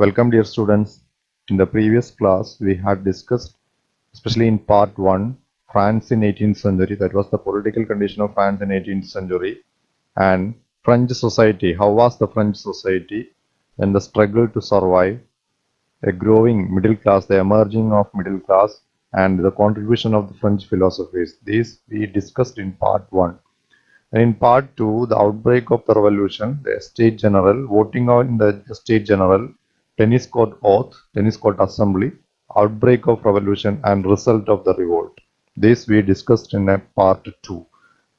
Welcome dear students. In the previous class we had discussed, especially in part 1, France in 18th century, that was the political condition of France in 18th century, and French society. How was the French society and the struggle to survive, a growing middle class, the emerging of middle class, and the contribution of the French philosophers. These we discussed in part 1. And in part 2, the outbreak of the revolution, the State General, voting on the State General, tennis court oath, tennis court assembly, outbreak of revolution and result of the revolt. This we discussed in a part 2.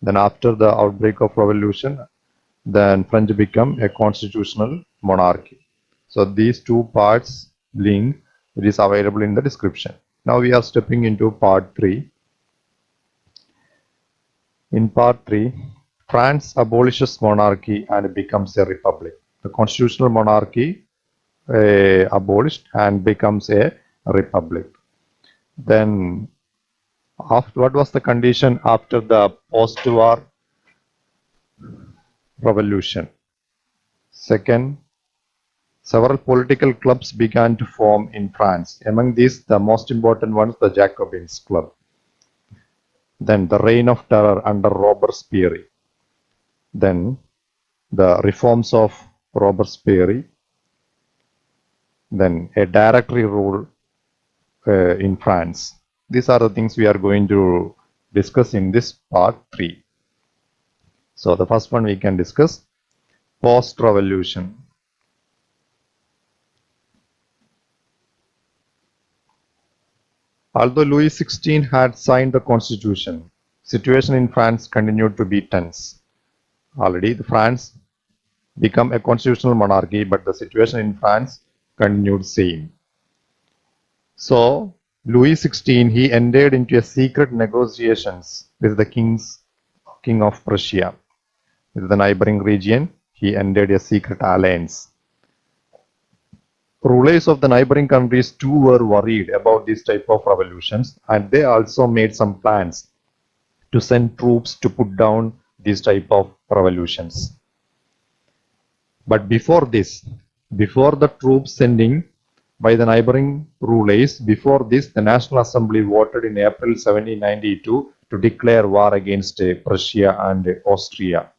Then after the outbreak of revolution, then French become a constitutional monarchy. So these two parts link, it is available in the description. Now we are stepping into part 3. In part 3, France abolishes monarchy and becomes a republic. The constitutional monarchy abolished and becomes a republic. Then, what was the condition after the post-war revolution? Second, several political clubs began to form in France. Among these, the most important one is the Jacobins Club. Then, the reign of terror under Robespierre. Then, the reforms of Robespierre. Then, a directory rule in France. These are the things we are going to discuss in this part 3. So, the first one we can discuss, post-revolution. Although Louis XVI had signed the constitution, situation in France continued to be tense. Already, France became a constitutional monarchy, but the situation in France continued same. So, Louis XVI, he entered into a secret negotiations with the king of Prussia. With the neighboring region, he entered a secret alliance. Rulers of the neighboring countries too were worried about this type of revolutions, and they also made some plans to send troops to put down these type of revolutions. But before this, before the troops sending by the neighboring rulers, before this, the National Assembly voted in April 1792 to declare war against Prussia and Austria.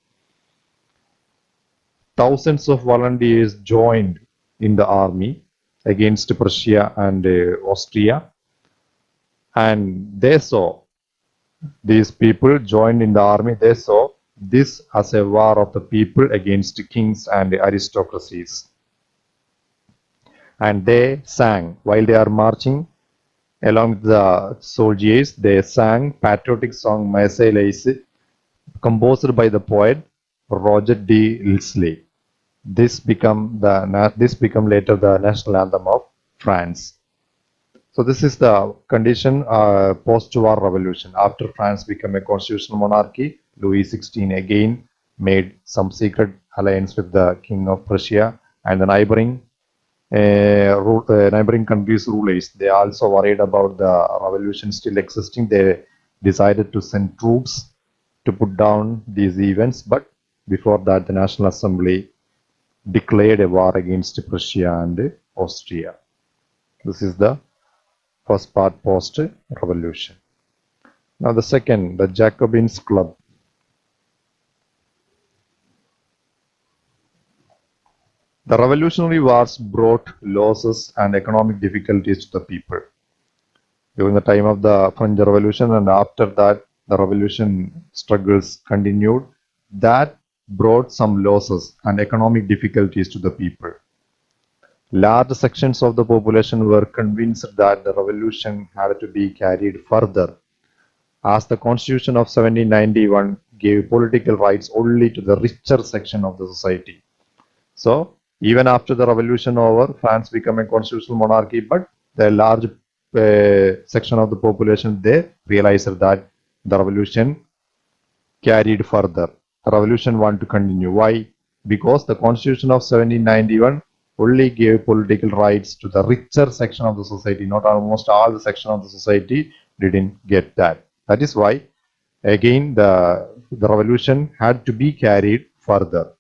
Thousands of volunteers joined in the army against Prussia and Austria, and they saw, these people joined in the army, they saw this as a war of the people against kings and aristocracies. And they sang, while they are marching along with the soldiers, they sang patriotic song Marseillaise, composed by the poet Roger de Lisle. This became later the national anthem of France. So this is the condition post-war revolution. After France became a constitutional monarchy, Louis XVI again made some secret alliance with the king of Prussia and the neighboring countries' rulers. They also worried about the revolution still existing. They decided to send troops to put down these events. But before that, the National Assembly declared a war against Prussia and Austria. This is the first part post-revolution. Now the second, the Jacobins Club. The revolutionary wars brought losses and economic difficulties to the people. During the time of the French Revolution and after that, the revolution struggles continued. That brought some losses and economic difficulties to the people. Large sections of the population were convinced that the revolution had to be carried further, as the Constitution of 1791 gave political rights only to the richer section of the society. So, even after the revolution over, France became a constitutional monarchy, but the large section of the population, they realized that the revolution carried further. The revolution want to continue. Why? Because the Constitution of 1791 only gave political rights to the richer section of the society. Not almost all the section of the society didn't get that. That is why, again, the revolution had to be carried further.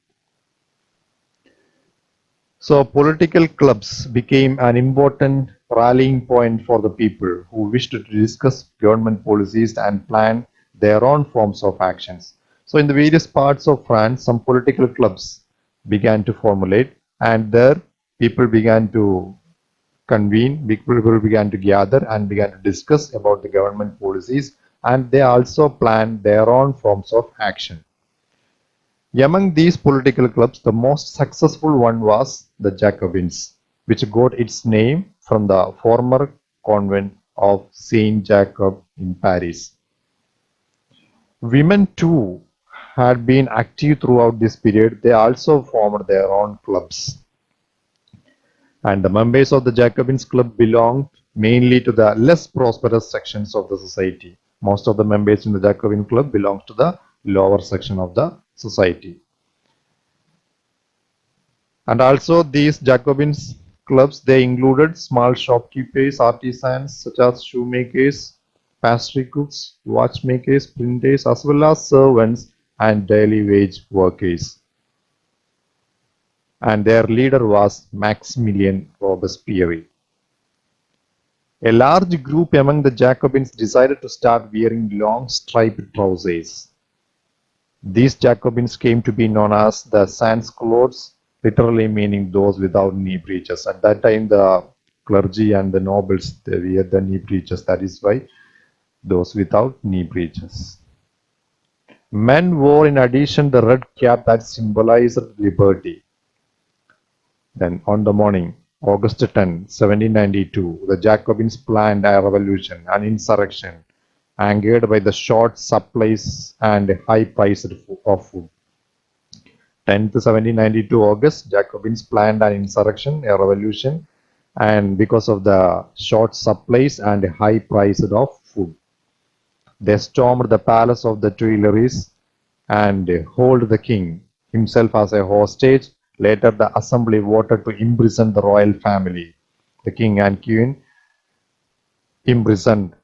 So political clubs became an important rallying point for the people who wished to discuss government policies and plan their own forms of actions. So in the various parts of France, some political clubs began to formulate, and there people began to convene, people began to gather and began to discuss about the government policies, and they also planned their own forms of action. Among these political clubs, the most successful one was the Jacobins, which got its name from the former convent of Saint Jacob in Paris. Women too had been active throughout this period. They also formed their own clubs. And the members of the Jacobins club belonged mainly to the less prosperous sections of the society. Most of the members in the Jacobin club belongs to the lower section of the society. And also these Jacobins clubs, they included small shopkeepers, artisans such as shoemakers, pastry cooks, watchmakers, printers, as well as servants and daily wage workers. And their leader was Maximilien Robespierre. A large group among the Jacobins decided to start wearing long striped trousers. These Jacobins came to be known as the sans-culottes, literally meaning those without knee breeches. At that time, the clergy and the nobles, they wear the knee breeches. That is why those without knee breeches. Men wore in addition the red cap that symbolized liberty. Then on the morning, August 10, 1792, the Jacobins planned a revolution, an insurrection, angered by the short supplies and high price of food. 10th 1792 August, Jacobins planned an insurrection, a revolution, and because of the short supplies and high price of food. They stormed the palace of the Tuileries and held the king himself as a hostage. Later, the assembly voted to imprison the royal family. The king and queen imprisoned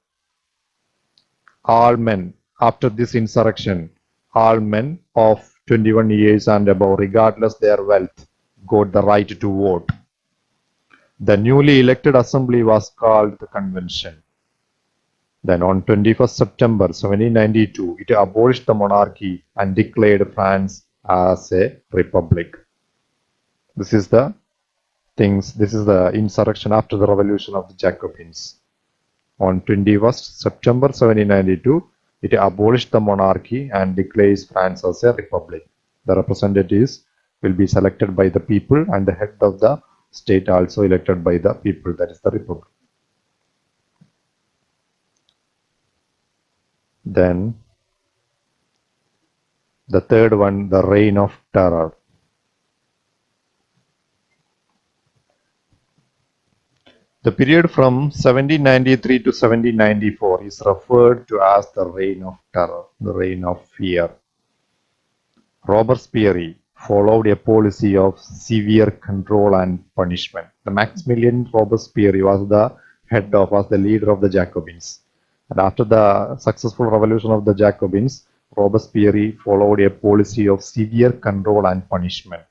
all men. After this insurrection, all men of 21 years and above, regardless their wealth, got the right to vote. The newly elected assembly was called the convention. Then on 21st September 1792, it abolished the monarchy and declared France as a republic. This is the insurrection after the revolution of the Jacobins. On 21st September 1792, it abolished the monarchy and declares France as a republic. The representatives will be selected by the people and the head of the state also elected by the people, that is the republic. Then the third one, the reign of terror. The period from 1793 to 1794 is referred to as the reign of terror, the reign of fear. Robespierre followed a policy of severe control and punishment. The Maximilien Robespierre was the leader of the Jacobins. And after the successful revolution of the Jacobins, Robespierre followed a policy of severe control and punishment.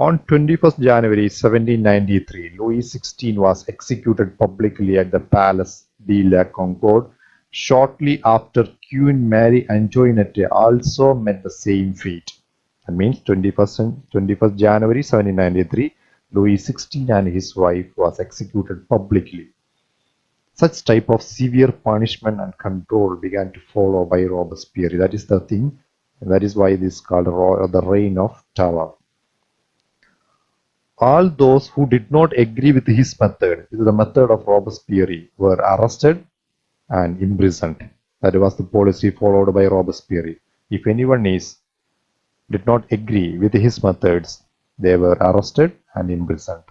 On 21st January 1793, Louis XVI was executed publicly at the Palace de la Concorde. Shortly after, Queen Marie Antoinette also met the same fate. That means 21st January 1793, Louis XVI and his wife was executed publicly. Such type of severe punishment and control began to follow by Robespierre. That is the thing, and that is why this is called the reign of terror. All those who did not agree with his method, with the method of Robespierre, were arrested and imprisoned. That was the policy followed by Robespierre. If anyone did not agree with his methods, they were arrested and imprisoned.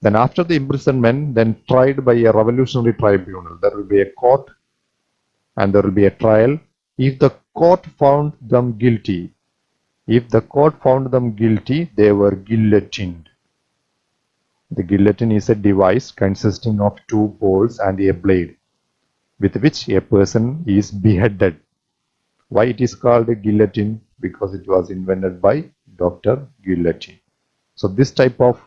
Then after the imprisonment, then tried by a revolutionary tribunal. There will be a court and there will be a trial. If the court found them guilty, they were guillotined. The guillotine is a device consisting of two poles and a blade with which a person is beheaded. Why it is called a guillotine? Because it was invented by Dr. Guillotine. So this type of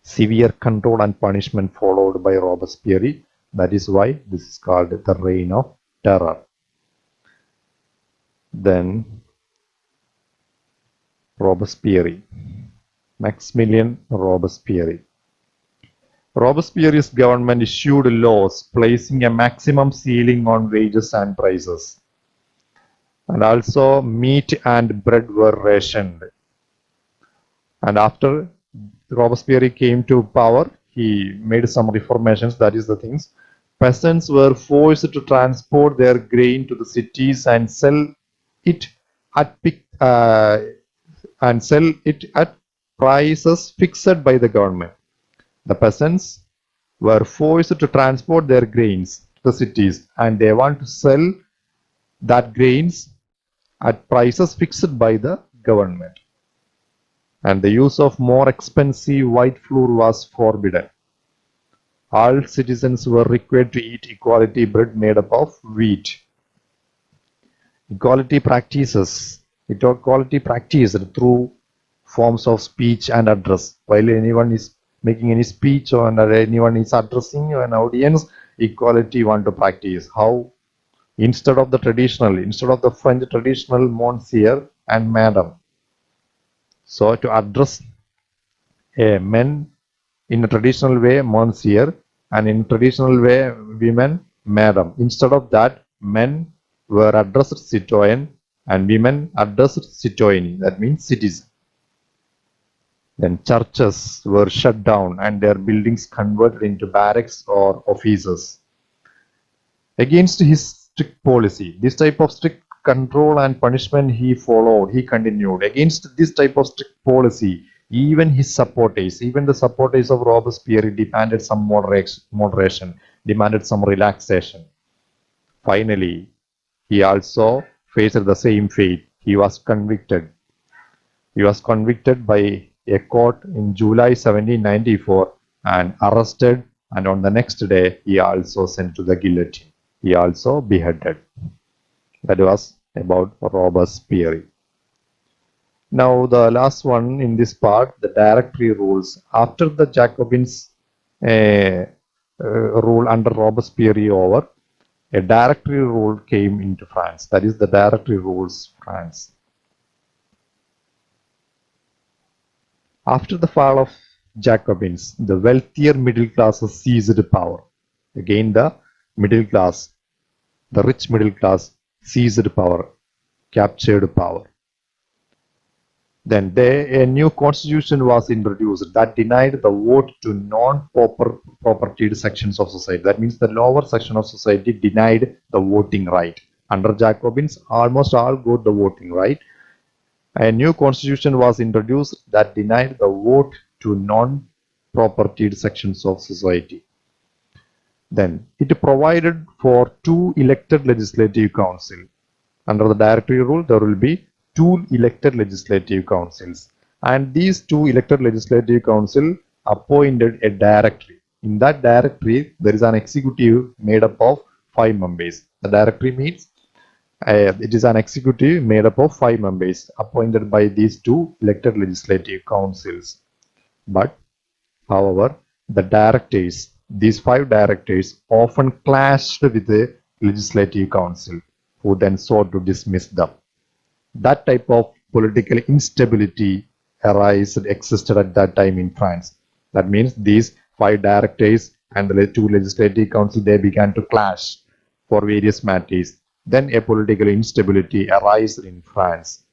severe control and punishment followed by Robespierre. That is why this is called the Reign of Terror. Then Robespierre, Maximilien Robespierre. Robespierre's government issued laws placing a maximum ceiling on wages and prices. And also meat and bread were rationed. And after Robespierre came to power, he made some reformations, that is the things. Peasants were forced to transport their grain to the cities and sell it at prices fixed by the government. The peasants were forced to transport their grains to the cities and they want to sell that grains at prices fixed by the government. And the use of more expensive white flour was forbidden. All citizens were required to eat equality bread made up of wheat. Equality practiced through forms of speech and address. While anyone is making any speech or anyone is addressing an audience, equality want to practice. How? Instead of the French traditional monsieur and madam. So to address a men in a traditional way, monsieur, and in traditional way, women, madam. Instead of that, men were addressed citoyen and women addressed citoyenne. That means citizen. Then churches were shut down and their buildings converted into barracks or offices. Against his strict policy, this type of strict control and punishment he followed, he continued. Against this type of strict policy, even the supporters of Robespierre demanded some moderation, demanded some relaxation. Finally, he also faced the same fate. He was convicted. He was convicted by a court in July 1794 and arrested, and on the next day he also sent to the guillotine. He also beheaded. That was about Robespierre. Now the last one in this part, the Directory rules. After the Jacobins rule under Robespierre over, a Directory rule came into France. That is the Directory rules France. After the fall of Jacobins, the wealthier middle classes seized power. Again the middle class, the rich middle class seized power, captured power. Then a new constitution was introduced that denied the vote to non-propertied sections of society. That means the lower section of society denied the voting right. Under Jacobins, almost all got the voting right. A new constitution was introduced that denied the vote to non-propertied sections of society. Then it provided for 2 elected legislative council. Under the Directory rule, there will be 2 elected legislative councils, and these 2 elected legislative council appointed a directory. In that directory, there is an executive made up of 5 members. The directory means it is an executive made up of 5 members appointed by these 2 elected legislative councils. But, however, the directors, these 5 directors, often clashed with the legislative council, who then sought to dismiss them. That type of political instability existed at that time in France. That means these 5 directors and the 2 legislative council, they began to clash for various matters. Then a political instability arose in France.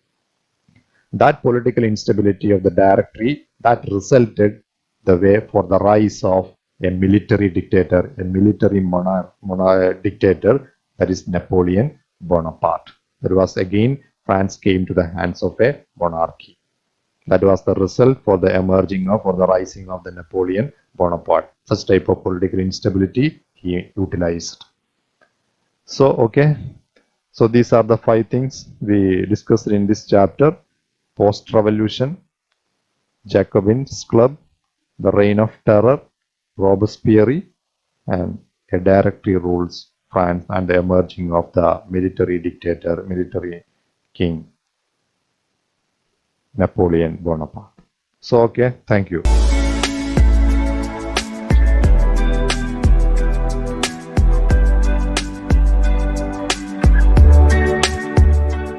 That political instability of the Directory, that resulted the way for the rise of a military dictator, a military dictator, that is Napoleon Bonaparte. There was again France came to the hands of a monarchy. That was the result for the emerging of or the rising of the Napoleon Bonaparte. Such type of political instability he utilized. So, okay. So these are the 5 things we discussed in this chapter. Post-revolution, Jacobins Club, the Reign of Terror, Robespierre, and a Directory rules France and the emerging of the military dictator, military king, Napoleon Bonaparte. So, okay, thank you.